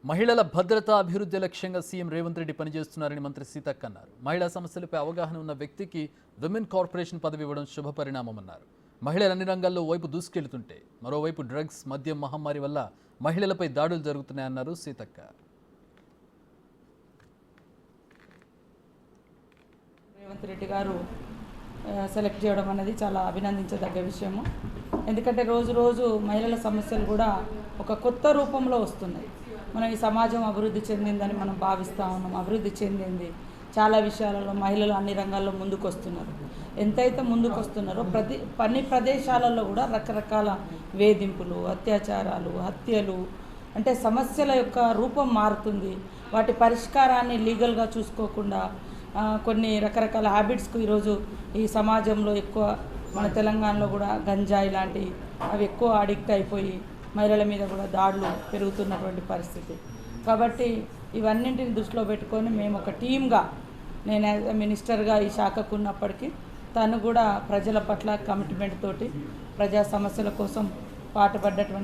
మహిళల భద్రత అభివృద్ధి లక్ష్యంగా సీఎం రేవంత్ రెడ్డి పనిచేస్తున్నారని మంత్రి సీతక్క అన్నారు. మహిళా సమస్యలపై అవగాహన ఉన్న వ్యక్తికి విమెన్ కార్పొరేషన్ పదవి ఇవ్వడం శుభపరిణామమన్నారు. మహిళలు అన్ని రంగాల్లో వైపు దూసుకెళ్తుంటే మరోవైపు డ్రగ్స్ మద్యం మహమ్మారి వల్ల మహిళలపై దాడులు జరుగుతున్నాయన్నారు సీతక్క. రేవంత్ రెడ్డి గారు సెలెక్ట్ చేయడం అనేది చాలా అభినందించదగ్గ విషయము. ఎందుకంటే రోజు రోజు మహిళల సమస్యలు కూడా ఒక కొత్త రూపంలో వస్తున్నాయి. మనం ఈ సమాజం అభివృద్ధి చెందిందని మనం భావిస్తూ ఉన్నాం. అభివృద్ధి చెందింది చాలా విషయాలలో మహిళలు అన్ని రంగాల్లో ముందుకు వస్తున్నారు. ఎంతైతే ముందుకు వస్తున్నారో అన్ని ప్రదేశాలలో కూడా రకరకాల వేధింపులు, అత్యాచారాలు, హత్యలు, అంటే సమస్యల యొక్క రూపం మారుతుంది. వాటి పరిష్కారాన్ని లీగల్గా చూసుకోకుండా కొన్ని రకరకాల హ్యాబిట్స్కు ఈరోజు ఈ సమాజంలో ఎక్కువ మన తెలంగాణలో కూడా గంజాయి లాంటి అవి ఎక్కువ అడిక్ట్ అయిపోయి మహిళల మీద కూడా దాడులు పెరుగుతున్నటువంటి పరిస్థితి. కాబట్టి ఇవన్నింటిని దృష్టిలో పెట్టుకొని మేము ఒక టీమ్గా, నేను మినిస్టర్గా ఈ శాఖకు ఉన్నప్పటికీ తను కూడా ప్రజల పట్ల కమిట్మెంట్ తోటి ప్రజా సమస్యల కోసం పాటుపడ్డటువంటి